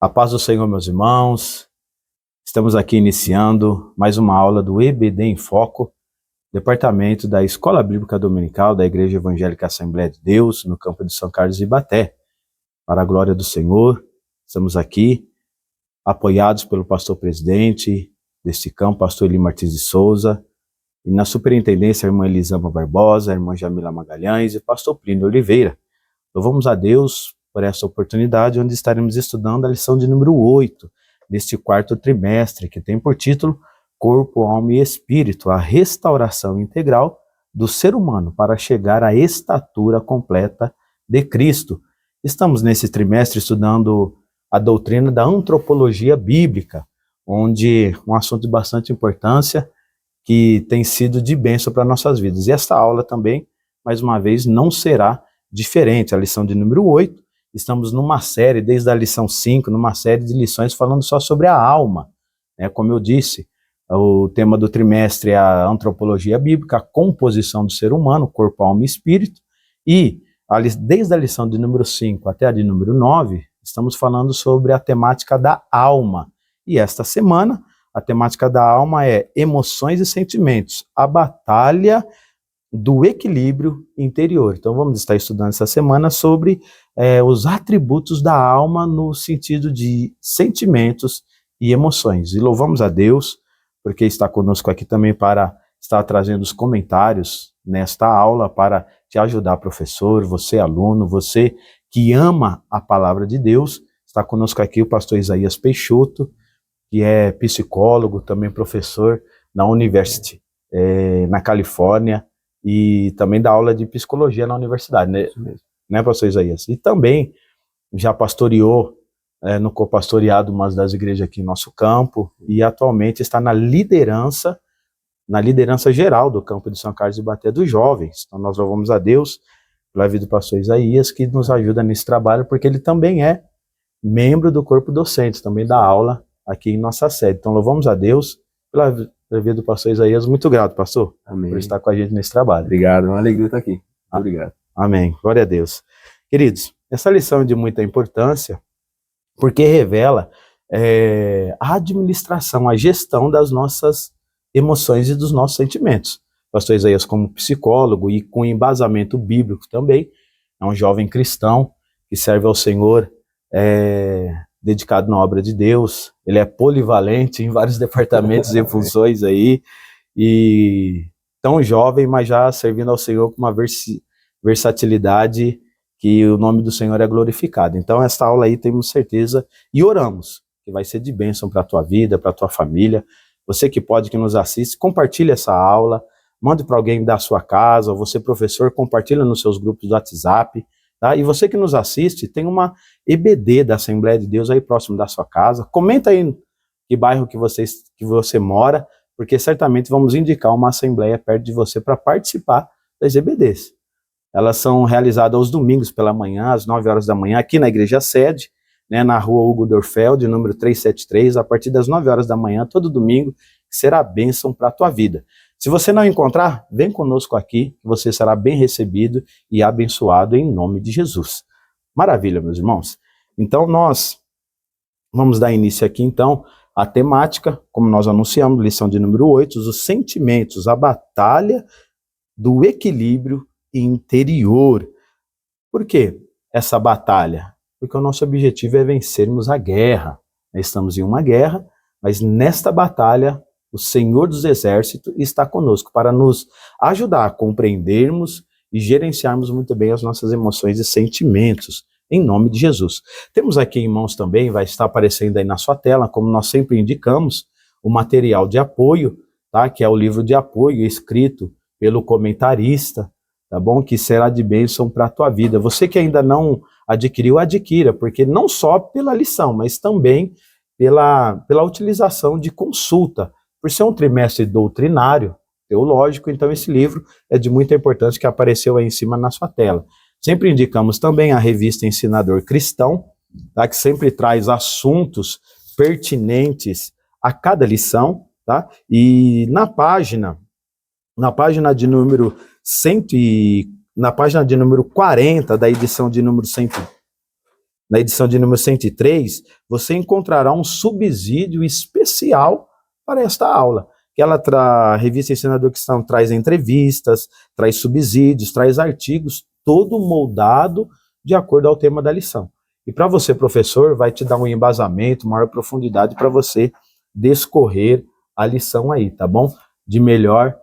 A paz do Senhor, meus irmãos. Estamos aqui iniciando mais uma aula do EBD em Foco, departamento da Escola Bíblica Dominical da Igreja Evangélica Assembleia de Deus, no campo de São Carlos de Ibaté. Para a glória do Senhor, estamos aqui apoiados pelo pastor-presidente deste campo, pastor Eli Martins de Souza, e na superintendência a irmã Elisama Barbosa, a irmã Jamila Magalhães e o pastor Plínio Oliveira. Louvamos a Deus por esta oportunidade, onde estaremos estudando a lição de número 8, deste quarto trimestre, que tem por título Corpo, Alma e Espírito, a restauração integral do ser humano para chegar à estatura completa de Cristo. Estamos nesse trimestre estudando a doutrina da antropologia bíblica, onde um assunto de bastante importância que tem sido de bênção para nossas vidas. E esta aula também, mais uma vez, não será diferente. A lição de número 8, estamos numa série, desde a lição 5, numa série de lições falando só sobre a alma. Como eu disse, o tema do trimestre é a antropologia bíblica, a composição do ser humano, corpo, alma e espírito. E desde a lição de número 5 até a de número 9, estamos falando sobre a temática da alma. E esta semana, a temática da alma é emoções e sentimentos, a batalha do equilíbrio interior. Então vamos estar estudando essa semana sobre os atributos da alma no sentido de sentimentos e emoções. E louvamos a Deus, porque está conosco aqui também para estar trazendo os comentários nesta aula, para te ajudar, professor, você aluno, você que ama a palavra de Deus. Está conosco aqui o pastor Isaías Peixoto, que é psicólogo, também professor na University, na Califórnia, e também dá aula de psicologia na universidade, né, pastor Isaías? E também já pastoreou no copastoreado umas das igrejas aqui em nosso campo, e atualmente está na liderança geral do campo de São Carlos de Ibaté dos jovens. Então nós louvamos a Deus pela vida do pastor Isaías, que nos ajuda nesse trabalho, porque ele também é membro do corpo docente, também dá aula aqui em nossa sede. Então louvamos a Deus pela vida do pastor Isaías. Muito grato, pastor, Amém, por estar com a gente nesse trabalho. Obrigado, é uma alegria estar aqui. Muito obrigado. Amém, glória a Deus. Queridos, essa lição é de muita importância, porque revela a administração, a gestão das nossas emoções e dos nossos sentimentos. Pastor Isaías, como psicólogo e com embasamento bíblico também, é um jovem cristão que serve ao Senhor, dedicado na obra de Deus. Ele é polivalente em vários departamentos e funções aí, e tão jovem, mas já servindo ao Senhor com uma versatilidade que o nome do Senhor é glorificado. Então esta aula aí temos certeza e oramos que vai ser de bênção para a tua vida, para a tua família. Você que pode, que nos assiste, compartilhe essa aula, mande para alguém da sua casa, ou você professor, compartilha nos seus grupos do WhatsApp, tá? E você que nos assiste, tem uma EBD da Assembleia de Deus aí próximo da sua casa. Comenta aí que bairro que você mora, porque certamente vamos indicar uma assembleia perto de você para participar das EBDs. Elas são realizadas aos domingos pela manhã, às 9 horas da manhã, aqui na igreja sede, na rua Hugo Dorfeld, número 373, a partir das 9 horas da manhã, todo domingo, que será bênção para a tua vida. Se você não encontrar, vem conosco aqui, que você será bem recebido e abençoado em nome de Jesus. Maravilha, meus irmãos. Então nós vamos dar início aqui então à temática, como nós anunciamos, lição de número 8, os sentimentos, a batalha do equilíbrio interior. Por que essa batalha? Porque o nosso objetivo é vencermos a guerra. Nós estamos em uma guerra, mas nesta batalha o Senhor dos Exércitos está conosco para nos ajudar a compreendermos e gerenciarmos muito bem as nossas emoções e sentimentos, em nome de Jesus. Temos aqui em mãos também, vai estar aparecendo aí na sua tela, como nós sempre indicamos, o material de apoio, tá? Que é o livro de apoio escrito pelo comentarista, tá bom? Que será de bênção para a tua vida. Você que ainda não adquiriu, adquira, porque não só pela lição, mas também pela utilização de consulta. Por ser um trimestre doutrinário, teológico, então esse livro é de muita importância, que apareceu aí em cima na sua tela. Sempre indicamos também a revista Ensinador Cristão, tá? Que sempre traz assuntos pertinentes a cada lição, tá? E na página de número 100 na página de número 40 da edição de número na edição de número 103, você encontrará um subsídio especial para esta aula. A revista Ensinador Cristão traz entrevistas, traz subsídios, traz artigos, todo moldado de acordo ao tema da lição. E para você, professor, vai te dar um embasamento, maior profundidade para você discorrer a lição aí, tá bom? De melhor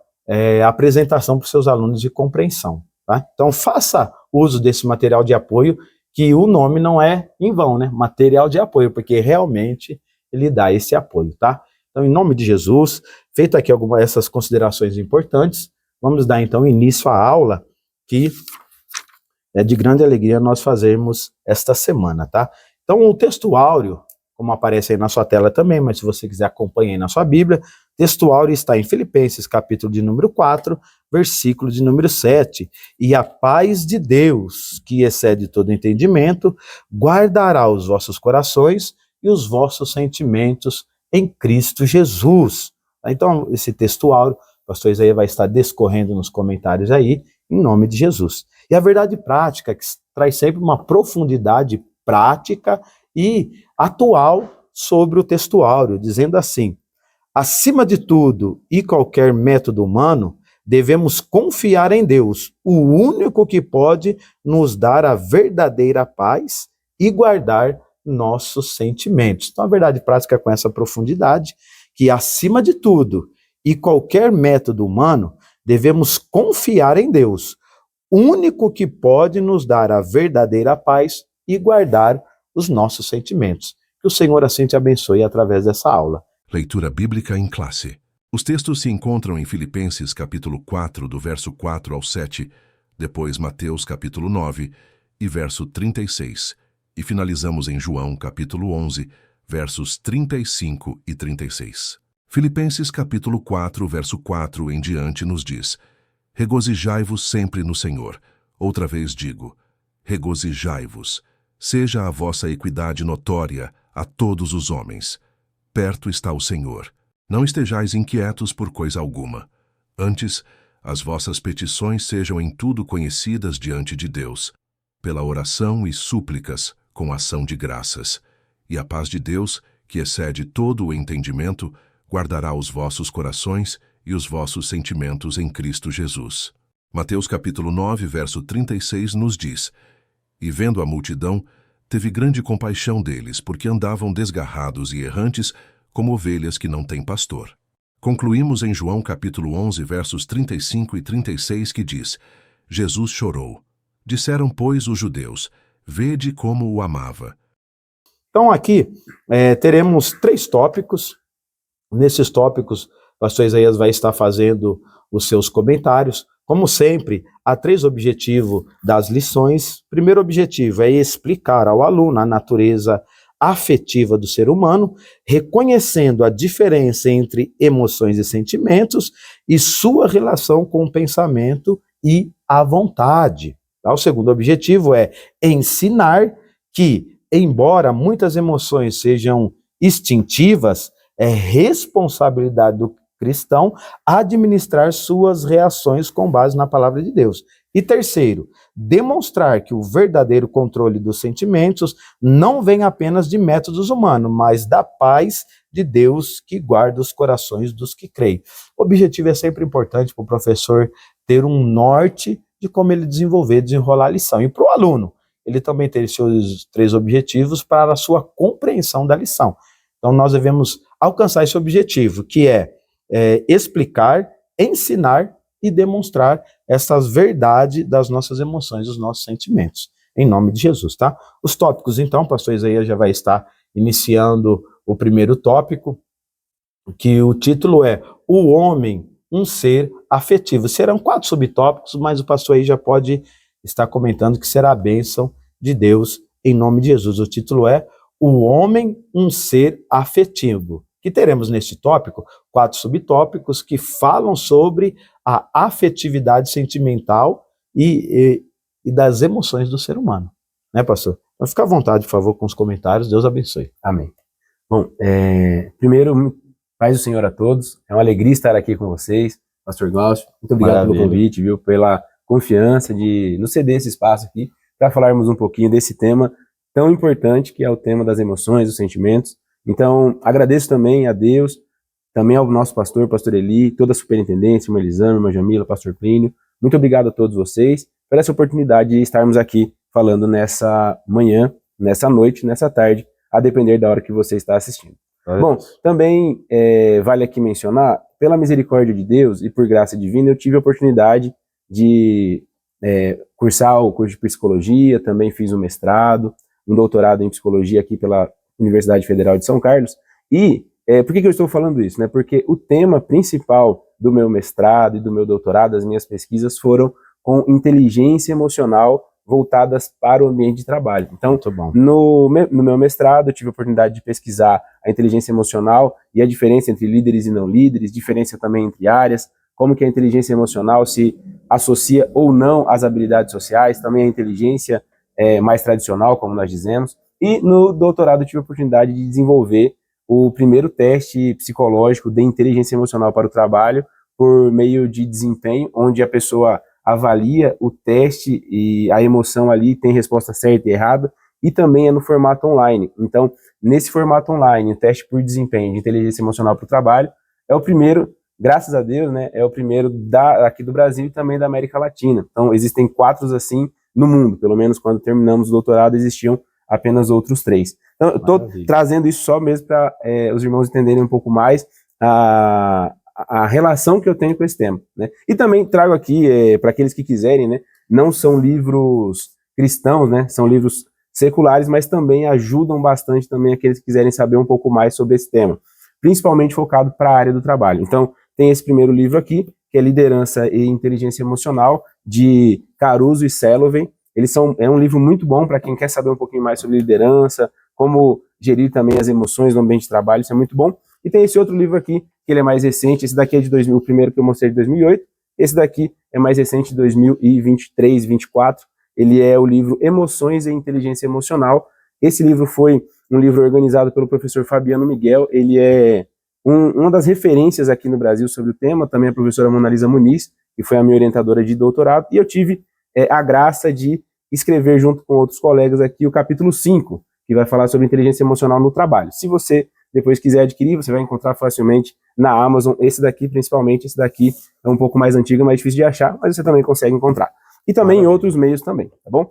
apresentação para os seus alunos de compreensão, tá? Então, faça uso desse material de apoio, que o nome não é em vão, né? Material de apoio, porque realmente ele dá esse apoio, tá? Então, em nome de Jesus, feito aqui algumas dessas considerações importantes, vamos dar então início à aula, que é de grande alegria nós fazermos esta semana, tá? Então, o texto áureo, como aparece aí na sua tela também, mas se você quiser acompanhar aí na sua Bíblia, texto áureo está em Filipenses, capítulo de número 4, versículo de número 7. E a paz de Deus, que excede todo entendimento, guardará os vossos corações e os vossos sentimentos em Cristo Jesus. Então, esse texto áureo, o pastor Isaías vai estar discorrendo nos comentários aí, em nome de Jesus. E a verdade prática, que traz sempre uma profundidade prática e atual sobre o texto áureo, dizendo assim: acima de tudo e qualquer método humano, devemos confiar em Deus, o único que pode nos dar a verdadeira paz e guardar nossos sentimentos. Então, a verdade prática com essa profundidade, que acima de tudo e qualquer método humano, devemos confiar em Deus, único que pode nos dar a verdadeira paz e guardar os nossos sentimentos. Que o Senhor assim te abençoe através dessa aula. Leitura bíblica em classe. Os textos se encontram em Filipenses capítulo 4, do verso 4 ao 7, depois Mateus capítulo 9 e verso 36, e finalizamos em João capítulo 11, versos 35 e 36. Filipenses capítulo 4, verso 4 em diante nos diz: regozijai-vos sempre no Senhor. Outra vez digo, regozijai-vos. Seja a vossa equidade notória a todos os homens. Perto está o Senhor. Não estejais inquietos por coisa alguma. Antes, as vossas petições sejam em tudo conhecidas diante de Deus, pela oração e súplicas, com ação de graças. E a paz de Deus, que excede todo o entendimento, guardará os vossos corações e os vossos sentimentos em Cristo Jesus. Mateus capítulo 9, verso 36 nos diz: e vendo a multidão, teve grande compaixão deles, porque andavam desgarrados e errantes, como ovelhas que não têm pastor. Concluímos em João capítulo 11, versos 35 e 36, que diz: Jesus chorou. Disseram, pois, os judeus: vede como o amava. Então aqui teremos 3 tópicos. Nesses tópicos, o pastor Isaías vai estar fazendo os seus comentários. Como sempre, há 3 objetivos das lições. O primeiro objetivo é explicar ao aluno a natureza afetiva do ser humano, reconhecendo a diferença entre emoções e sentimentos e sua relação com o pensamento e a vontade. O segundo objetivo é ensinar que, embora muitas emoções sejam instintivas, é responsabilidade do cristão administrar suas reações com base na palavra de Deus. E terceiro, demonstrar que o verdadeiro controle dos sentimentos não vem apenas de métodos humanos, mas da paz de Deus que guarda os corações dos que creem. O objetivo é sempre importante para o professor ter um norte de como ele desenrolar a lição. E para o aluno, ele também ter seus 3 objetivos para a sua compreensão da lição. Então nós devemos alcançar esse objetivo, que é explicar, ensinar e demonstrar essas verdades das nossas emoções, dos nossos sentimentos, em nome de Jesus, tá? Os tópicos, então, o pastor Isaías já vai estar iniciando o primeiro tópico, que o título é O Homem, um Ser Afetivo. Serão 4 subtópicos, mas o pastor aí já pode estar comentando que será a bênção de Deus, em nome de Jesus. O título é O Homem, um Ser Afetivo. Que teremos neste tópico 4 subtópicos que falam sobre a afetividade sentimental e das emoções do ser humano. Né, pastor? Então fica à vontade, por favor, com os comentários. Deus abençoe. Amém. Bom, primeiro, paz do Senhor a todos. É uma alegria estar aqui com vocês. Pastor Glaucio, muito obrigado pelo convite, viu? Pela confiança de nos ceder esse espaço aqui para falarmos um pouquinho desse tema tão importante que é o tema das emoções, dos sentimentos. Então, agradeço também a Deus, também ao nosso pastor Eli, toda a superintendência, irmã Elisama, irmã Jamila, pastor Plínio. Muito obrigado a todos vocês por essa oportunidade de estarmos aqui falando nessa manhã, nessa noite, nessa tarde, a depender da hora que você está assistindo. Bom, também vale aqui mencionar, pela misericórdia de Deus e por graça divina, eu tive a oportunidade de cursar o curso de psicologia, também fiz um mestrado, um doutorado em psicologia aqui pela Universidade Federal de São Carlos. E por que eu estou falando isso? Né? Porque o tema principal do meu mestrado e do meu doutorado, das minhas pesquisas, foram com inteligência emocional voltadas para o ambiente de trabalho. Então, no meu mestrado, eu tive a oportunidade de pesquisar a inteligência emocional e a diferença entre líderes e não líderes, diferença também entre áreas, como que a inteligência emocional se associa ou não às habilidades sociais, também a inteligência mais tradicional, como nós dizemos. E no doutorado, eu tive a oportunidade de desenvolver o primeiro teste psicológico de inteligência emocional para o trabalho por meio de desempenho, onde a pessoa avalia o teste e a emoção ali tem resposta certa e errada, e também é no formato online. Então, nesse formato online, o teste por desempenho de inteligência emocional para o trabalho é o primeiro, graças a Deus, né, é o primeiro aqui do Brasil e também da América Latina. Então, existem 4 assim no mundo, pelo menos quando terminamos o doutorado existiam apenas outros 3. Então, eu estou trazendo isso só mesmo para os irmãos entenderem um pouco mais a relação que eu tenho com esse tema, né? E também trago aqui, para aqueles que quiserem, né, não são livros cristãos, né, são livros seculares, mas também ajudam bastante também aqueles que quiserem saber um pouco mais sobre esse tema, principalmente focado para a área do trabalho. Então, tem esse primeiro livro aqui, que é Liderança e Inteligência Emocional, de Caruso e Salovey. É um livro muito bom para quem quer saber um pouquinho mais sobre liderança, como gerir também as emoções no ambiente de trabalho, isso é muito bom. E tem esse outro livro aqui, que ele é mais recente, esse daqui é de 2000, o primeiro que eu mostrei de 2008, esse daqui é mais recente, de 2023, 2024, ele é o livro Emoções e Inteligência Emocional. Esse livro foi um livro organizado pelo professor Fabiano Miguel, ele é uma das referências aqui no Brasil sobre o tema, também a professora Mona Lisa Muniz, que foi a minha orientadora de doutorado, e eu tive a graça de escrever junto com outros colegas aqui o capítulo 5, que vai falar sobre inteligência emocional no trabalho. Se você depois quiser adquirir, você vai encontrar facilmente na Amazon, esse daqui principalmente, esse daqui é um pouco mais antigo, mais difícil de achar, mas você também consegue encontrar. E também em outros meios também, tá bom?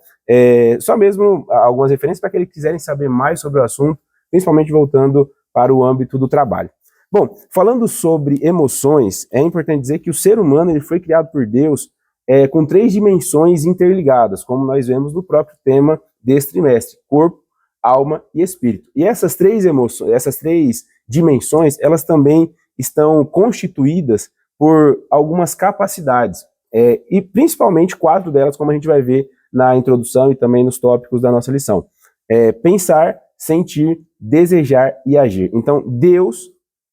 Só mesmo algumas referências para aqueles que quiserem saber mais sobre o assunto, principalmente voltando para o âmbito do trabalho. Bom, falando sobre emoções, é importante dizer que o ser humano ele foi criado por Deus com 3 dimensões interligadas, como nós vemos no próprio tema desse trimestre, corpo, alma e espírito. E essas 3 emoções, essas 3 dimensões, elas também estão constituídas por algumas capacidades, e principalmente 4 delas, como a gente vai ver na introdução e também nos tópicos da nossa lição. Pensar, sentir, desejar e agir. Então, Deus,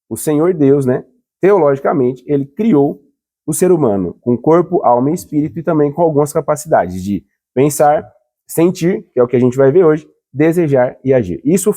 o Senhor Deus, né, teologicamente, ele criou o ser humano com corpo, alma e espírito e também com algumas capacidades de pensar, sentir, que é o que a gente vai ver hoje, desejar e agir. Isso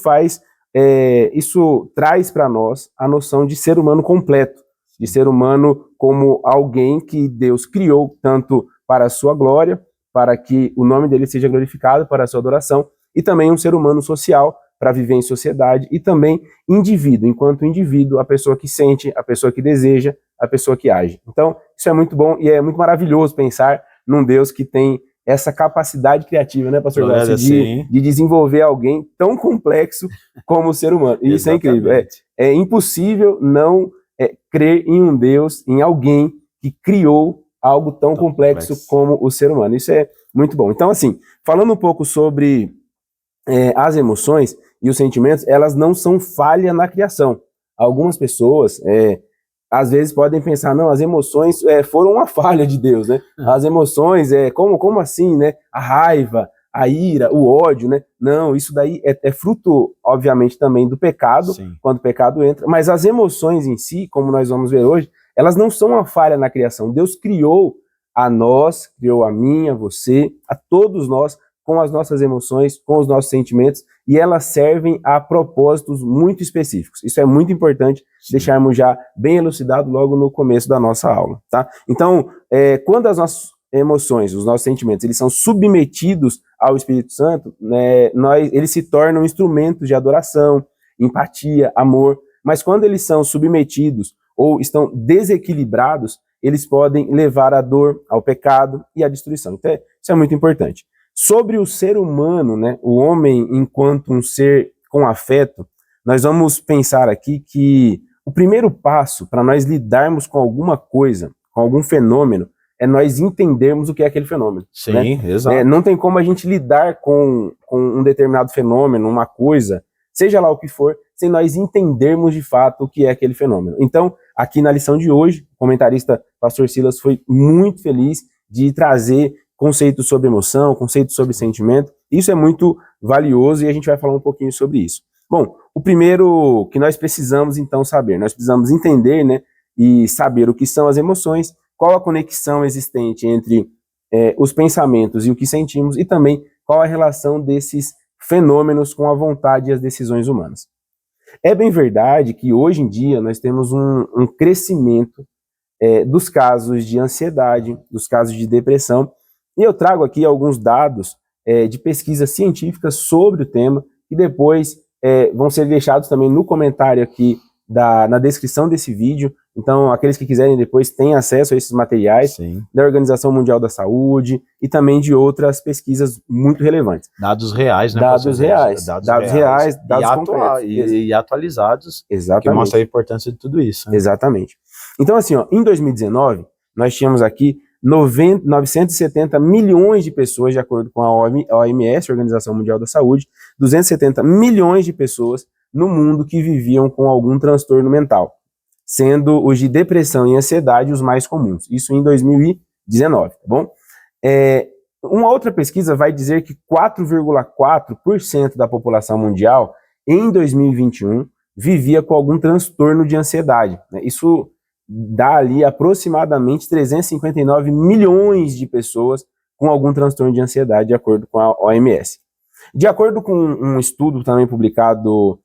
traz para nós a noção de ser humano completo, de ser humano como alguém que Deus criou tanto para a sua glória, para que o nome dele seja glorificado, para a sua adoração, e também um ser humano social, para viver em sociedade, e também indivíduo, enquanto indivíduo, a pessoa que sente, a pessoa que deseja, a pessoa que age. Então, isso é muito bom e é muito maravilhoso pensar num Deus que tem essa capacidade criativa, né, pastor Glaucio, de desenvolver alguém tão complexo como o ser humano. E isso é incrível. É impossível não crer em um Deus, em alguém que criou algo tão complexo como o ser humano. Isso é muito bom. Então, assim, falando um pouco sobre as emoções e os sentimentos, elas não são falha na criação. Algumas pessoas às vezes podem pensar, não, as emoções foram uma falha de Deus, né? As emoções, como assim, né? A raiva, a ira, o ódio, né? Não, isso daí é fruto, obviamente, também do pecado, quando o pecado entra, mas as emoções em si, como nós vamos ver hoje, elas não são uma falha na criação. Deus criou a nós, criou a mim, a você, a todos nós, com as nossas emoções, com os nossos sentimentos, e elas servem a propósitos muito específicos. Isso é muito importante deixarmos já bem elucidado logo no começo da nossa aula, tá? Então, quando emoções, os nossos sentimentos, eles são submetidos ao Espírito Santo, né, eles se tornam instrumentos de adoração, empatia, amor, mas quando eles são submetidos ou estão desequilibrados, eles podem levar à dor, ao pecado e à destruição. Então, isso é muito importante. Sobre o ser humano, né, o homem enquanto um ser com afeto, nós vamos pensar aqui que o primeiro passo para nós lidarmos com alguma coisa, com algum fenômeno, é nós entendermos o que é aquele fenômeno. Sim, né? exato. Não tem como a gente lidar com um determinado fenômeno, uma coisa, seja lá o que for, sem nós entendermos de fato o que é aquele fenômeno. Então, aqui na lição de hoje, o comentarista Pastor Silas foi muito feliz de trazer conceitos sobre emoção, conceitos sobre sentimento. Isso é muito valioso e a gente vai falar um pouquinho sobre isso. Bom, o primeiro que nós precisamos então saber, nós precisamos entender, né, e saber o que são as emoções, qual a conexão existente entre os pensamentos e o que sentimos, e também qual a relação desses fenômenos com a vontade e as decisões humanas. É bem verdade que hoje em dia nós temos um crescimento dos casos de ansiedade, dos casos de depressão, e eu trago aqui alguns dados de pesquisas científicas sobre o tema, e depois vão ser deixados também no comentário aqui na descrição desse vídeo. Então, aqueles que quiserem depois têm acesso a esses materiais. Sim. Da Organização Mundial da Saúde e também de outras pesquisas muito relevantes. Dados reais, né? Dados reais, dados reais, dados concretos. E atualizados. Exatamente. Que mostra a importância de tudo isso. Né? Exatamente. Então, assim, ó, em 2019, nós tínhamos aqui 970 milhões de pessoas, de acordo com a OMS, Organização Mundial da Saúde, 270 milhões de pessoas no mundo que viviam com algum transtorno mental, sendo os de depressão e ansiedade os mais comuns. Isso em 2019, tá bom? Uma outra pesquisa vai dizer que 4,4% da população mundial, em 2021, vivia com algum transtorno de ansiedade. Né? Isso dá ali aproximadamente 359 milhões de pessoas com algum transtorno de ansiedade, de acordo com a OMS. De acordo com um estudo também publicado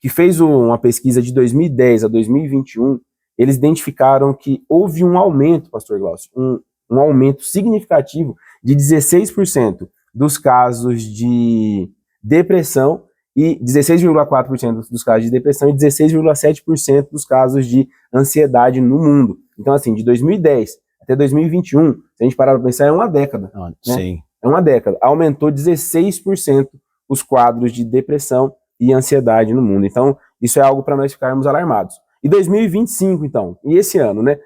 que fez uma pesquisa de 2010 a 2021, eles identificaram que houve um aumento, pastor Glaucio, um aumento significativo de 16% dos casos de depressão e 16,4% dos casos de depressão e 16,7% dos casos de ansiedade no mundo. Então, assim, de 2010 até 2021, se a gente parar para pensar, é uma década. Né? Sim. É uma década. Aumentou 16% os quadros de depressão e ansiedade no mundo. Então, isso é algo para nós ficarmos alarmados. E 2025, então, e esse ano, né?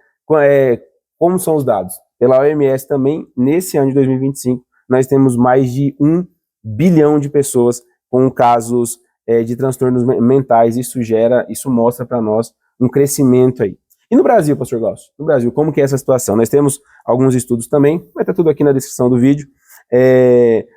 Como são os dados? Pela OMS também, nesse ano de 2025, nós temos mais de 1 bilhão de pessoas com casos de transtornos mentais. Isso mostra para nós um crescimento aí. E no Brasil, pastor Glaucio? No Brasil, como que é essa situação? Nós temos alguns estudos também, vai estar tudo aqui na descrição do vídeo.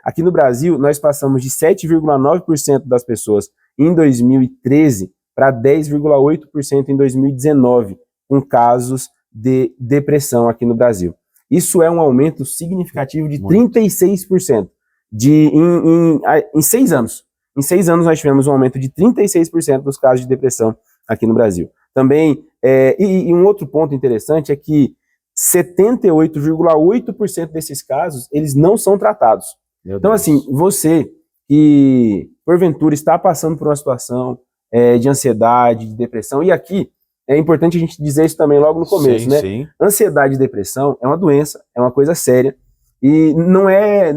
Aqui no Brasil, nós passamos de 7,9% das pessoas em 2013 para 10,8% em 2019, com casos de depressão aqui no Brasil. Isso é um aumento significativo de 36% em 6 anos. Em 6 anos nós tivemos um aumento de 36% dos casos de depressão aqui no Brasil. Também, e um outro ponto interessante é que 78,8% desses casos, eles não são tratados. Então, assim, você que, porventura, está passando por uma situação de ansiedade, de depressão, e aqui é importante a gente dizer isso também logo no começo, né? Sim. Ansiedade e depressão é uma doença, é uma coisa séria, e não é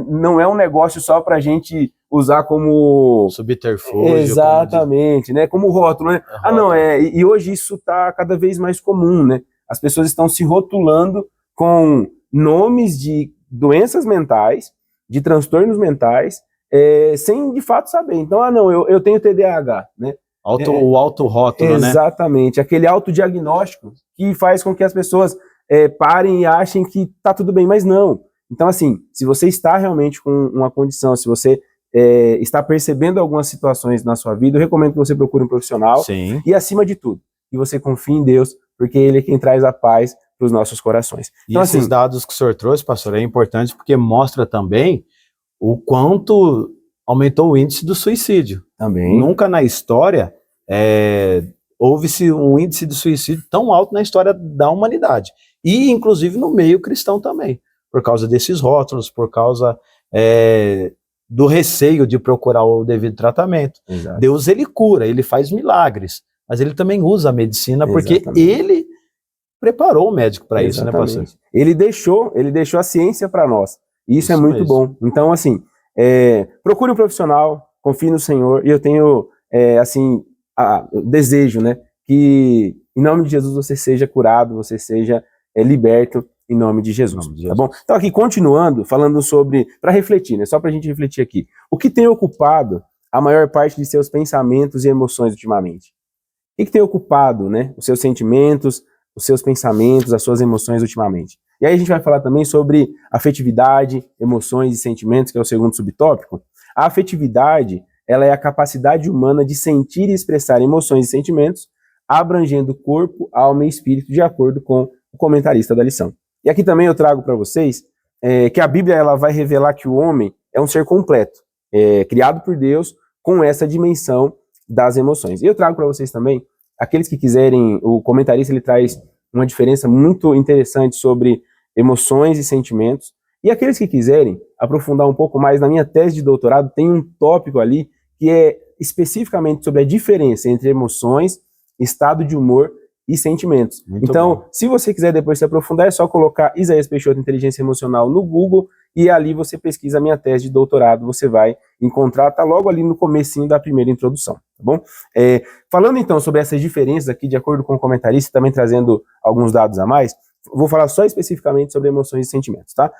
um negócio só pra gente usar como subterfúgio. Exatamente, né? Como rótulo, né? E hoje isso tá cada vez mais comum, né? As pessoas estão se rotulando com nomes de doenças mentais, de transtornos mentais, sem de fato saber. Então, eu tenho TDAH, né? O autorrótulo, né? Exatamente, aquele autodiagnóstico que faz com que as pessoas parem e achem que tá tudo bem, mas não. Então, assim, se você está realmente com uma condição, se você está percebendo algumas situações na sua vida, eu recomendo que você procure um profissional. Sim. E, acima de tudo, que você confie em Deus, porque Ele é quem traz a paz para os nossos corações. Então, e esses dados que o senhor trouxe, pastor, é importante porque mostra também o quanto aumentou o índice do suicídio. Também. Nunca na história houve-se um índice de suicídio tão alto na história da humanidade. E, inclusive, no meio cristão também, por causa desses rótulos, por causa do receio de procurar o devido tratamento. Exato. Deus, ele cura, ele faz milagres, mas ele também usa a medicina, porque ele preparou o médico para isso, né, pastor? Ele deixou a ciência para nós. E isso é muito bom. Então, assim, procure um profissional, confie no Senhor, e eu tenho, desejo, né, que em nome de Jesus você seja curado, você seja liberto em nome de Jesus, tá bom? Então aqui, continuando, falando sobre, para refletir, né, só pra gente refletir aqui, o que tem ocupado a maior parte de seus pensamentos e emoções ultimamente? O que tem ocupado, né, os seus sentimentos, os seus pensamentos, as suas emoções ultimamente? E aí a gente vai falar também sobre afetividade, emoções e sentimentos, que é o segundo subtópico. A afetividade, ela é a capacidade humana de sentir e expressar emoções e sentimentos, abrangendo corpo, alma e espírito, de acordo com o comentarista da lição. E aqui também eu trago para vocês que a Bíblia ela vai revelar que o homem é um ser completo, criado por Deus com essa dimensão das emoções. E eu trago para vocês também, aqueles que quiserem, o comentarista ele traz uma diferença muito interessante sobre emoções e sentimentos. E aqueles que quiserem aprofundar um pouco mais, na minha tese de doutorado tem um tópico ali que é especificamente sobre a diferença entre emoções, estado de humor e sentimentos. Muito então, bom. Se você quiser depois se aprofundar, é só colocar Isaías Peixoto Inteligência Emocional no Google e ali você pesquisa a minha tese de doutorado, você vai encontrar, tá logo ali no comecinho da primeira introdução, tá bom? Falando então sobre essas diferenças aqui, de acordo com o comentarista, também trazendo alguns dados a mais, vou falar só especificamente sobre emoções e sentimentos, tá?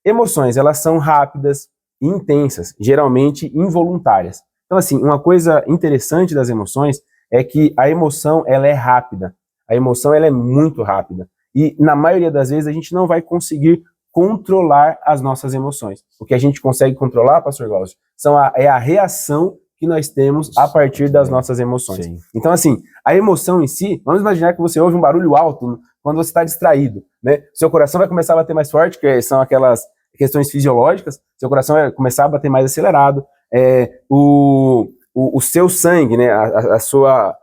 Emoções, elas são rápidas e intensas, geralmente involuntárias. Então, assim, uma coisa interessante das emoções é que a emoção, ela é rápida. A emoção, ela é muito rápida. E, na maioria das vezes, a gente não vai conseguir controlar as nossas emoções. O que a gente consegue controlar, pastor Glaucio, é a reação que nós temos a partir das nossas emoções. Sim. Então, assim, a emoção em si, vamos imaginar que você ouve um barulho alto quando você está distraído, né? Seu coração vai começar a bater mais forte, que são aquelas questões fisiológicas, seu coração vai começar a bater mais acelerado, o seu sangue, né, a sua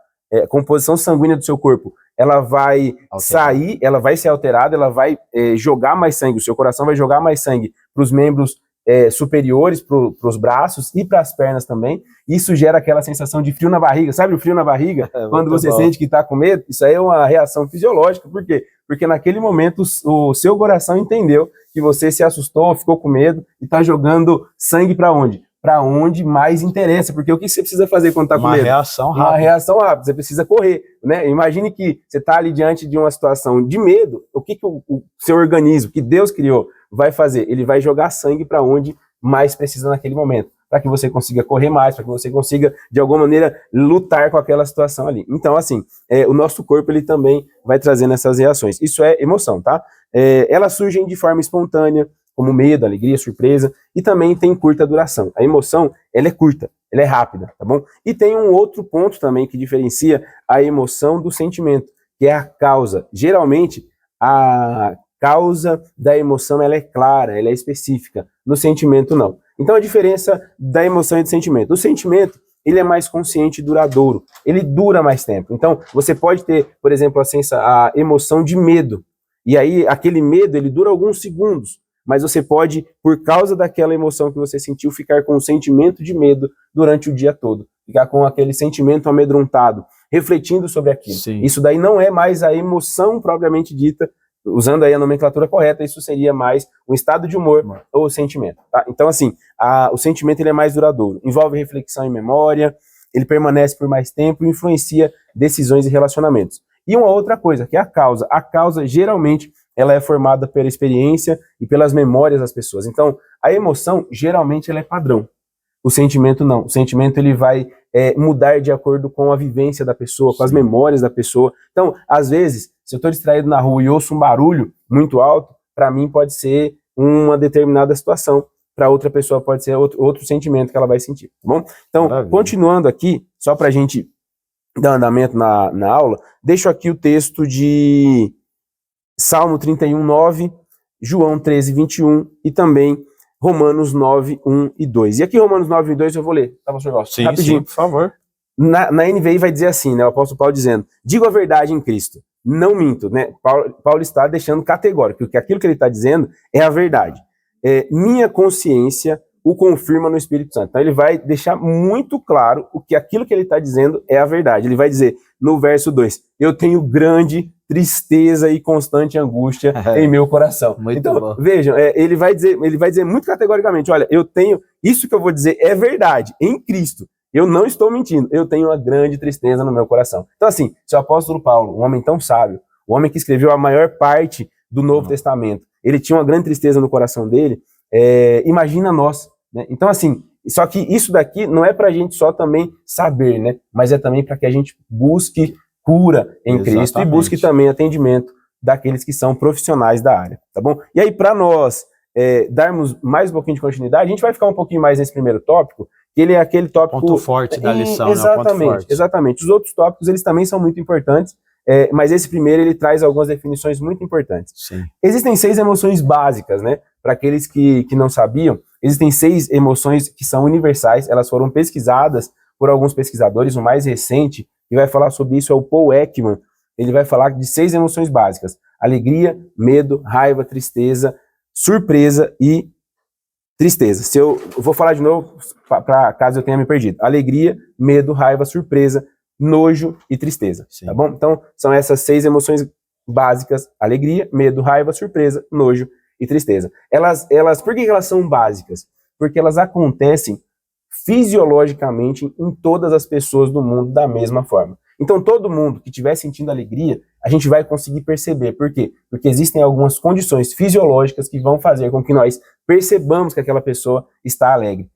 composição sanguínea do seu corpo, ela vai sair, ela vai ser alterada, ela vai jogar mais sangue, o seu coração vai jogar mais sangue para os membros superiores, para os braços e para as pernas também. Isso gera aquela sensação de frio na barriga, sabe o frio na barriga? Quando você sente que está com medo, isso aí é uma reação fisiológica. Por quê? Porque naquele momento o seu coração entendeu que você se assustou, ficou com medo e está jogando sangue para onde? Para onde mais interessa, porque o que você precisa fazer quando está com medo? Uma reação rápida, você precisa correr, né? Imagine que você está ali diante de uma situação de medo, o que o seu organismo, que Deus criou, vai fazer? Ele vai jogar sangue para onde mais precisa naquele momento, para que você consiga correr mais, para que você consiga, de alguma maneira, lutar com aquela situação ali. Então, assim, o nosso corpo, ele também vai trazendo essas reações. Isso é emoção, tá? Elas surgem de forma espontânea, como medo, alegria, surpresa, e também tem curta duração. A emoção, ela é curta, ela é rápida, tá bom? E tem um outro ponto também que diferencia a emoção do sentimento, que é a causa. Geralmente, a causa da emoção, ela é clara, ela é específica. No sentimento, não. Então, a diferença da emoção e do sentimento. O sentimento, ele é mais consciente e duradouro. Ele dura mais tempo. Então, você pode ter, por exemplo, a emoção de medo. E aí, aquele medo, ele dura alguns segundos. Mas você pode, por causa daquela emoção que você sentiu, ficar com o sentimento de medo durante o dia todo. Ficar com aquele sentimento amedrontado, refletindo sobre aquilo. Sim. Isso daí não é mais a emoção propriamente dita, usando aí a nomenclatura correta, isso seria mais um estado de humor ou sentimento. Tá? Então, assim, o sentimento ele é mais duradouro. Envolve reflexão e memória, ele permanece por mais tempo e influencia decisões e relacionamentos. E uma outra coisa, que é a causa. A causa, geralmente, ela é formada pela experiência e pelas memórias das pessoas. Então, a emoção, geralmente, ela é padrão. O sentimento, não. O sentimento, ele vai mudar de acordo com a vivência da pessoa, com as memórias da pessoa. Então, às vezes, se eu estou distraído na rua e ouço um barulho muito alto, para mim pode ser uma determinada situação. Para outra pessoa pode ser outro sentimento que ela vai sentir. Tá bom? Então, continuando aqui, só para a gente dar andamento na aula, deixo aqui o texto de Salmo 31, 9, João 13, 21 e também Romanos 9, 1 e 2. E aqui Romanos 9 e 2 eu vou ler, tá, pastor Glaucio? Sim, rapidinho. sim, por favor. Na NVI vai dizer assim, né, o apóstolo Paulo dizendo, digo a verdade em Cristo, não minto, né? Paulo está deixando categórico, porque aquilo que ele está dizendo é a verdade. Minha consciência o confirma no Espírito Santo. Então ele vai deixar muito claro o que aquilo que ele está dizendo é a verdade. Ele vai dizer no verso 2, eu tenho grande tristeza e constante angústia em meu coração. Muito então, bom. vejam, ele vai dizer muito categoricamente, olha, eu tenho, isso que eu vou dizer é verdade, em Cristo. Eu não estou mentindo, eu tenho uma grande tristeza no meu coração. Então assim, se o apóstolo Paulo, um homem tão sábio, o homem que escreveu a maior parte do Novo Testamento, ele tinha uma grande tristeza no coração dele, imagina nós, né? Então assim, só que isso daqui não é pra gente só também saber, né? Mas é também para que a gente busque cura em Cristo e busque também atendimento daqueles que são profissionais da área, tá bom? E aí para nós darmos mais um pouquinho de continuidade, a gente vai ficar um pouquinho mais nesse primeiro tópico, que ele é aquele tópico... Ponto forte da lição, exatamente, né? Ponto forte. Exatamente. Os outros tópicos, eles também são muito importantes, mas esse primeiro, ele traz algumas definições muito importantes. Sim. Existem 6 emoções básicas, né? Para aqueles que não sabiam, existem 6 emoções que são universais, elas foram pesquisadas por alguns pesquisadores, o mais recente, que vai falar sobre isso é o Paul Ekman, ele vai falar de 6 emoções básicas, alegria, medo, raiva, tristeza, surpresa e tristeza. Eu vou falar de novo, para caso eu tenha me perdido. Alegria, medo, raiva, surpresa, nojo e tristeza. Sim. Tá bom? Então, são essas 6 emoções básicas: alegria, medo, raiva, surpresa, nojo e tristeza. Por que elas são básicas? Porque elas acontecem fisiologicamente em todas as pessoas do mundo da mesma forma. Então, todo mundo que estiver sentindo alegria, a gente vai conseguir perceber. Por quê? Porque existem algumas condições fisiológicas que vão fazer com que nós percebamos que aquela pessoa está alegre.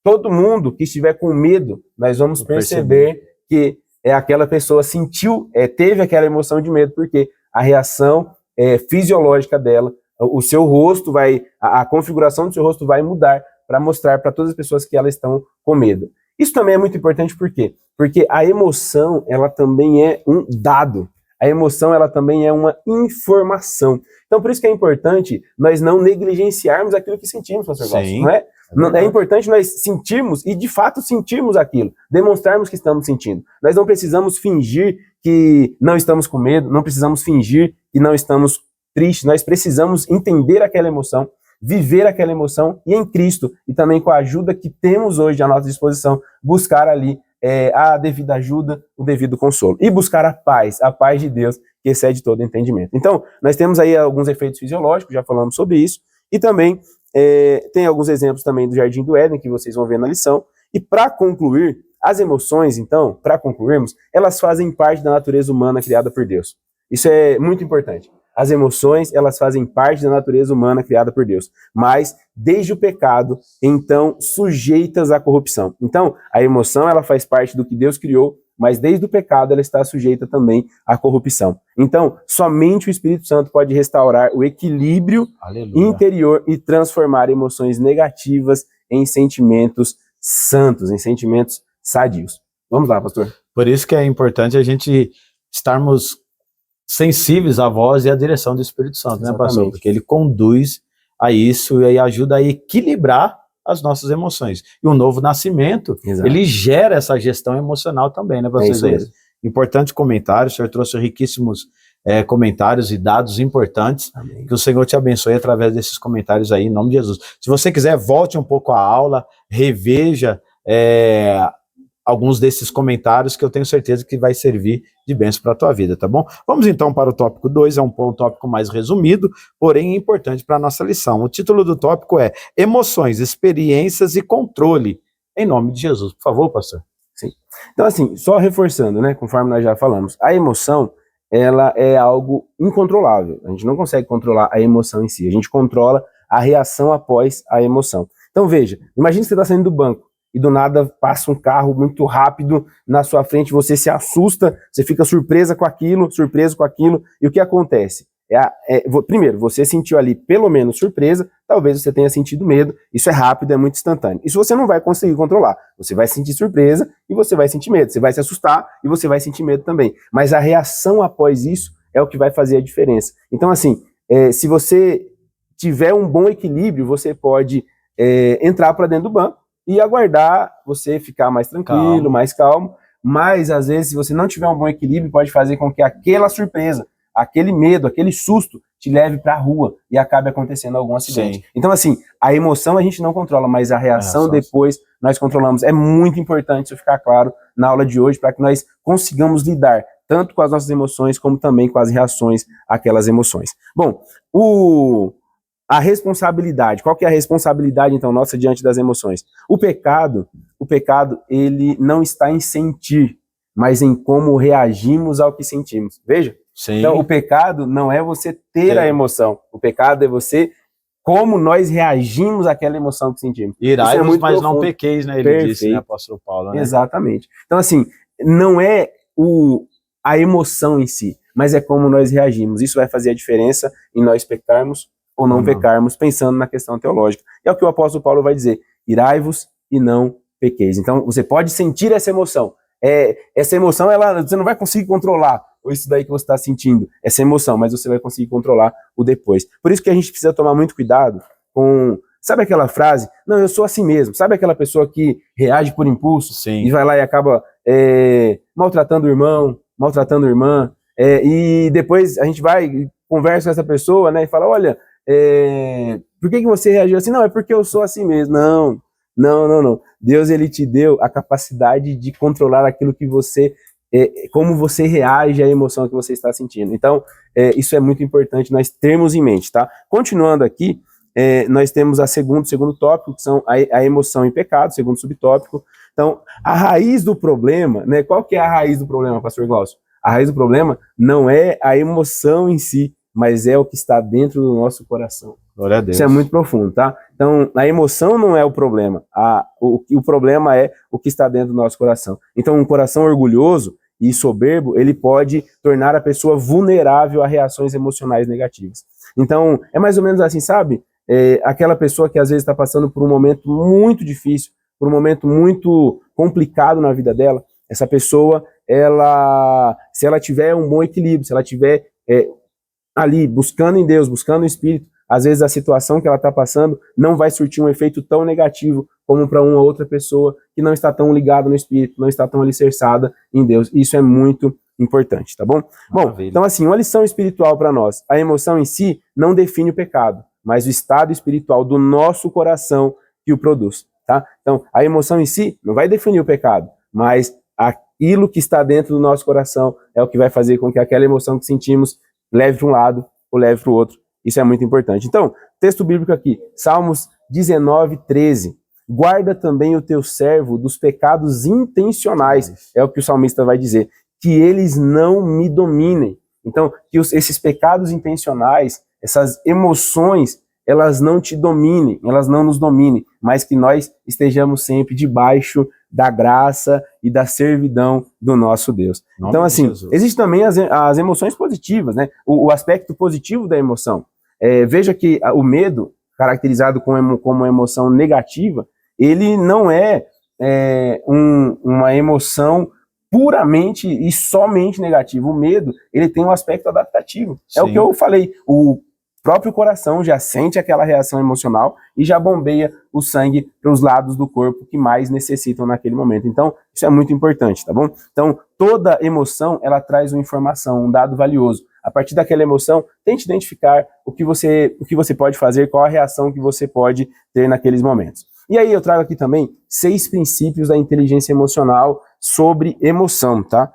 Todo mundo que estiver com medo, nós vamos perceber que aquela pessoa teve aquela emoção de medo, porque a reação fisiológica dela, o seu rosto a configuração do seu rosto vai mudar para mostrar para todas as pessoas que elas estão com medo. Isso também é muito importante, por quê? Porque a emoção, ela também é um dado. A emoção, ela também é uma informação. Então, por isso que é importante nós não negligenciarmos aquilo que sentimos, pastor Glaucio, não é? É importante nós sentirmos e, de fato, sentirmos aquilo, demonstrarmos que estamos sentindo. Nós não precisamos fingir que não estamos com medo, não precisamos fingir que não estamos tristes, nós precisamos entender aquela emoção, viver aquela emoção e em Cristo, e também com a ajuda que temos hoje à nossa disposição, buscar ali a devida ajuda, o devido consolo. E buscar a paz de Deus, que excede todo entendimento. Então, nós temos aí alguns efeitos fisiológicos, já falamos sobre isso, e também tem alguns exemplos também do Jardim do Éden, que vocês vão ver na lição. E para concluir, as emoções, então, para concluirmos, elas fazem parte da natureza humana criada por Deus. Isso é muito importante. As emoções, elas fazem parte da natureza humana criada por Deus, mas desde o pecado, então, sujeitas à corrupção. Então, a emoção, ela faz parte do que Deus criou, mas desde o pecado ela está sujeita também à corrupção. Então, somente o Espírito Santo pode restaurar o equilíbrio interior e transformar emoções negativas em sentimentos santos, em sentimentos sadios. Vamos lá, pastor. Por isso que é importante a gente estarmos sensíveis à voz e à direção do Espírito Santo, né, pastor? Porque ele conduz a isso e ajuda a equilibrar as nossas emoções. E o novo nascimento, ele gera essa gestão emocional também, né, pastor? Importante comentário, o senhor trouxe riquíssimos comentários e dados importantes. Amém. Que o Senhor te abençoe através desses comentários aí, em nome de Jesus. Se você quiser, volte um pouco à aula, reveja alguns desses comentários que eu tenho certeza que vai servir de bênção para a tua vida, tá bom? Vamos então para o tópico 2, é um tópico mais resumido, porém importante para a nossa lição. O título do tópico é Emoções, Experiências e Controle, em nome de Jesus. Por favor, pastor. Sim. Então assim, só reforçando, né, conforme nós já falamos, a emoção, ela é algo incontrolável. A gente não consegue controlar a emoção em si, a gente controla a reação após a emoção. Então veja, imagine que você está saindo do banco, e do nada passa um carro muito rápido na sua frente, você se assusta, você fica surpreso com aquilo, e o que acontece? Primeiro, você sentiu ali pelo menos surpresa, talvez você tenha sentido medo, isso é rápido, é muito instantâneo. Isso você não vai conseguir controlar, você vai sentir surpresa e você vai sentir medo, você vai se assustar e você vai sentir medo também. Mas a reação após isso é o que vai fazer a diferença. Então assim, se você tiver um bom equilíbrio, você pode entrar para dentro do banco, e aguardar você ficar mais tranquilo, mais calmo, mas às vezes se você não tiver um bom equilíbrio, pode fazer com que aquela surpresa, aquele medo, aquele susto te leve para a rua e acabe acontecendo algum acidente. Sim. Então assim, a emoção a gente não controla, mas a reação depois nós controlamos. É muito importante isso ficar claro na aula de hoje, para que nós consigamos lidar tanto com as nossas emoções, como também com as reações àquelas emoções. Bom, a responsabilidade, qual que é a responsabilidade, então, nossa diante das emoções? O pecado, ele não está em sentir, mas em como reagimos ao que sentimos. Veja? Sim. Então, o pecado não é você ter a emoção, o pecado é você, como nós reagimos àquela emoção que sentimos. Irai-vos, mas não pequeis, né? Ele disse, né, apóstolo Paulo, né? Exatamente. Então, assim, não é a emoção em si, mas é como nós reagimos. Isso vai fazer a diferença em nós pecarmos ou não pecarmos, pensando na questão teológica. É o que o apóstolo Paulo vai dizer: irai-vos e não pequeis. Então, você pode sentir essa emoção. Essa emoção, você não vai conseguir controlar isso daí que você está sentindo, essa emoção, mas você vai conseguir controlar o depois. Por isso que a gente precisa tomar muito cuidado com... Sabe aquela frase? Não, eu sou assim mesmo. Sabe aquela pessoa que reage por impulso? Sim. E vai lá e acaba maltratando o irmão, maltratando a irmã, e depois a gente vai e conversa com essa pessoa, né, e fala, olha, por que você reagiu assim? Não, é porque eu sou assim mesmo. Não. Deus, ele te deu a capacidade de controlar aquilo que você, como você reage à emoção que você está sentindo. Então, isso é muito importante nós termos em mente, tá? Continuando aqui, nós temos o segundo tópico, que são a emoção e pecado, segundo subtópico. Então, a raiz do problema, né? Qual que é a raiz do problema, pastor Glaucio? A raiz do problema não é a emoção em si, mas é o que está dentro do nosso coração. Glória a Deus. Isso é muito profundo, tá? Então, a emoção não é o problema. O problema é o que está dentro do nosso coração. Então, um coração orgulhoso e soberbo, ele pode tornar a pessoa vulnerável a reações emocionais negativas. Então, é mais ou menos assim, sabe? Aquela pessoa que às vezes está passando por um momento muito difícil, por um momento muito complicado na vida dela, essa pessoa, se ela tiver um bom equilíbrio, se ela tiver ali buscando em Deus, buscando o Espírito, às vezes a situação que ela está passando não vai surtir um efeito tão negativo como para uma outra pessoa que não está tão ligada no Espírito, não está tão alicerçada em Deus. Isso é muito importante, tá bom? Bom, então assim, uma lição espiritual para nós. A emoção em si não define o pecado, mas o estado espiritual do nosso coração que o produz, tá? Então, a emoção em si não vai definir o pecado, mas aquilo que está dentro do nosso coração é o que vai fazer com que aquela emoção que sentimos leve para um lado ou leve para o outro. Isso é muito importante. Então, texto bíblico aqui, Salmos 19:13. Guarda também o teu servo dos pecados intencionais, é o que o salmista vai dizer, que eles não me dominem. Então, que esses pecados intencionais, essas emoções, elas não te dominem, elas não nos dominem, mas que nós estejamos sempre debaixo da graça e da servidão do nosso Deus. Então, assim, existem também as emoções positivas, né? O aspecto positivo da emoção. Veja que o medo, caracterizado como uma emoção negativa, ele não é uma emoção puramente e somente negativa. O medo, ele tem um aspecto adaptativo. Sim. É o que eu falei, o próprio coração já sente aquela reação emocional e já bombeia o sangue para os lados do corpo que mais necessitam naquele momento. Então, isso é muito importante, tá bom? Então, toda emoção, ela traz uma informação, um dado valioso. A partir daquela emoção, tente identificar o que você pode fazer, qual a reação que você pode ter naqueles momentos. E aí eu trago aqui também 6 princípios da inteligência emocional sobre emoção, tá?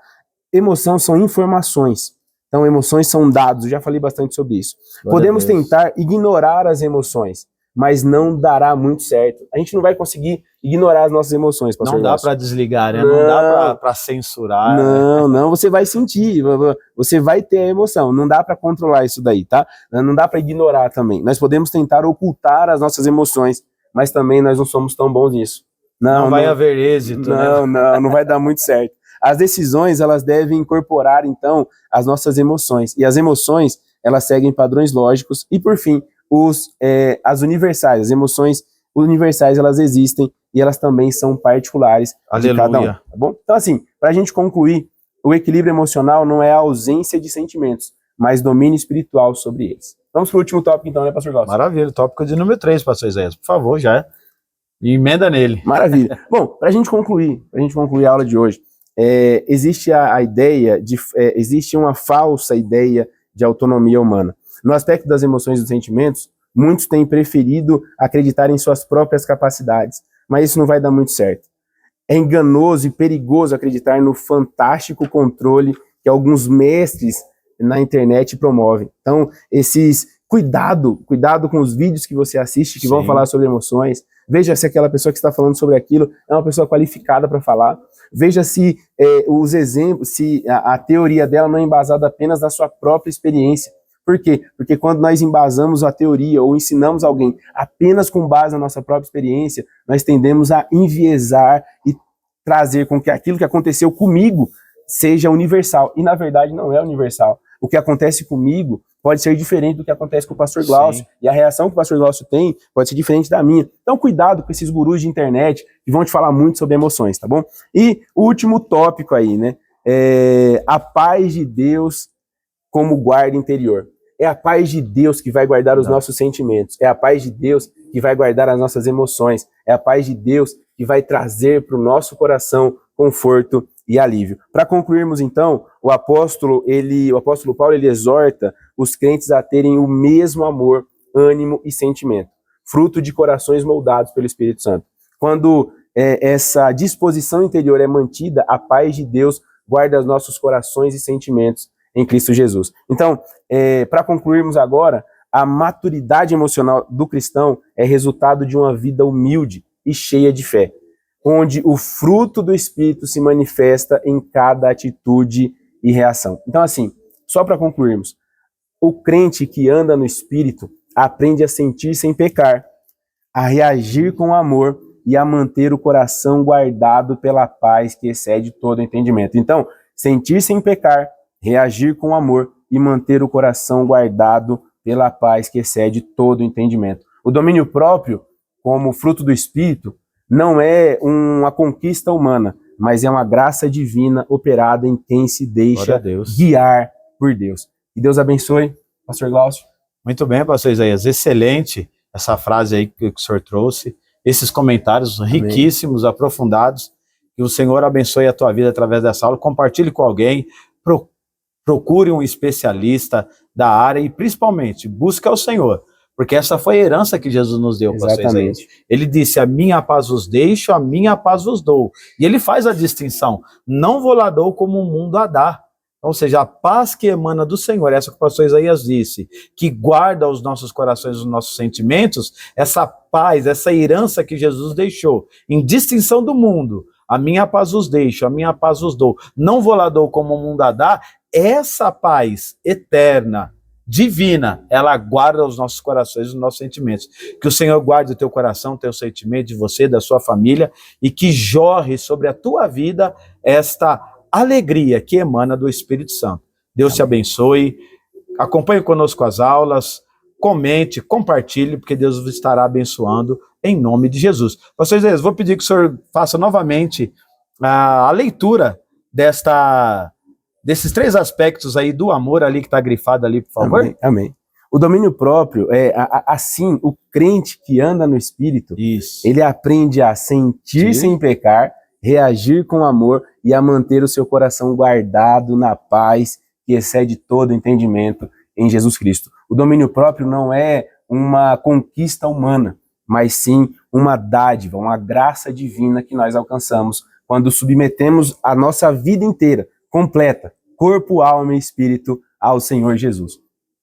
Emoção são informações. Então, emoções são dados, eu já falei bastante sobre isso. Podemos tentar ignorar as emoções, mas não dará muito certo. A gente não vai conseguir ignorar as nossas emoções, pastor. Não dá para desligar, né? Não dá para censurar. Não, você vai sentir, você vai ter a emoção. Não dá para controlar isso daí, tá? Não dá para ignorar também. Nós podemos tentar ocultar as nossas emoções, mas também nós não somos tão bons nisso. Não vai haver êxito, né? Não vai dar muito certo. As decisões, elas devem incorporar, então, as nossas emoções. E as emoções, elas seguem padrões lógicos. E, por fim, as universais. As emoções universais, elas existem e elas também são particulares de cada um. Tá bom? Então, assim, para a gente concluir, o equilíbrio emocional não é a ausência de sentimentos, mas domínio espiritual sobre eles. Vamos para o último tópico, então, né, pastor Glaucio? Maravilha, tópico de número 3, pastor Isaías. Por favor, já emenda nele. Maravilha. Bom, para a gente concluir a aula de hoje, existe a ideia existe uma falsa ideia de autonomia humana. No aspecto das emoções e dos sentimentos, muitos têm preferido acreditar em suas próprias capacidades, mas isso não vai dar muito certo. É enganoso e perigoso acreditar no fantástico controle que alguns mestres na internet promovem. Então, cuidado com os vídeos que você assiste, que vão falar sobre emoções. Veja se aquela pessoa que está falando sobre aquilo é uma pessoa qualificada para falar. Veja se os exemplos, se a teoria dela não é embasada apenas na sua própria experiência. Por quê? Porque quando nós embasamos a teoria ou ensinamos alguém apenas com base na nossa própria experiência, nós tendemos a enviesar e trazer com que aquilo que aconteceu comigo seja universal. E na verdade não é universal. O que acontece comigo pode ser diferente do que acontece com o pastor Glaucio. E a reação que o pastor Glaucio tem pode ser diferente da minha. Então cuidado com esses gurus de internet que vão te falar muito sobre emoções, tá bom? E o último tópico aí, né? A paz de Deus como guarda interior. É a paz de Deus que vai guardar os nossos sentimentos. É a paz de Deus que vai guardar as nossas emoções. É a paz de Deus que vai trazer para o nosso coração conforto e alívio. Para concluirmos, então, o apóstolo Paulo ele exorta os crentes a terem o mesmo amor, ânimo e sentimento, fruto de corações moldados pelo Espírito Santo. Quando essa disposição interior é mantida, a paz de Deus guarda os nossos corações e sentimentos em Cristo Jesus. Então, para concluirmos agora, a maturidade emocional do cristão é resultado de uma vida humilde e cheia de fé, onde o fruto do Espírito se manifesta em cada atitude e reação. Então, assim, só para concluirmos, o crente que anda no Espírito aprende a sentir sem pecar, a reagir com amor e a manter o coração guardado pela paz que excede todo entendimento. Então, sentir sem pecar, reagir com amor e manter o coração guardado pela paz que excede todo entendimento. O domínio próprio, como fruto do Espírito, não é uma conquista humana, mas é uma graça divina operada em quem se deixa guiar por Deus. Que Deus abençoe, pastor Glaucio. Muito bem, pastor Isaías, excelente essa frase aí que o senhor trouxe, esses comentários riquíssimos, aprofundados, que o Senhor abençoe a tua vida através dessa aula, compartilhe com alguém, procure um especialista da área e principalmente busque ao Senhor, porque essa foi a herança que Jesus nos deu. Exatamente. Ele disse, a minha paz vos deixo, a minha paz vos dou. E ele faz a distinção, não vou lá dou como o mundo a dá. Ou seja, a paz que emana do Senhor, essa que o pastor Isaías disse, que guarda os nossos corações, os nossos sentimentos, essa paz, essa herança que Jesus deixou, em distinção do mundo, a minha paz vos deixo, a minha paz vos dou, não vou lá dou como o mundo a dá, essa paz eterna, divina, ela guarda os nossos corações, os nossos sentimentos. Que o Senhor guarde o teu coração, o teu sentimento, de você, da sua família, e que jorre sobre a tua vida esta alegria que emana do Espírito Santo. Deus te abençoe, acompanhe conosco as aulas, comente, compartilhe, porque Deus vos estará abençoando em nome de Jesus. Pastor Isaías, vou pedir que o senhor faça novamente a leitura desses 3 aspectos aí do amor ali que está grifado ali, por favor. Amém, amém. O domínio próprio é assim, o crente que anda no Espírito, ele aprende a sentir sem pecar, reagir com amor e a manter o seu coração guardado na paz que excede todo entendimento em Jesus Cristo. O domínio próprio não é uma conquista humana, mas sim uma dádiva, uma graça divina que nós alcançamos quando submetemos a nossa vida inteira, completa, corpo, alma e espírito, ao Senhor Jesus.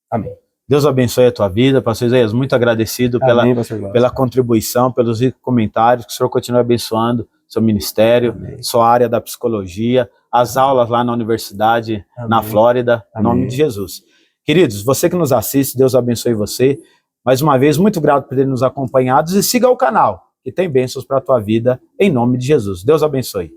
Amém. Deus abençoe a tua vida, pastor Isaías, muito agradecido pela contribuição, pelos comentários, que o Senhor continue abençoando seu ministério, sua área da psicologia, as aulas lá na universidade, na Flórida, em nome de Jesus. Queridos, você que nos assiste, Deus abençoe você. Mais uma vez, muito grato por ter nos acompanhado e siga o canal, que tem bênçãos para a tua vida, em nome de Jesus. Deus abençoe.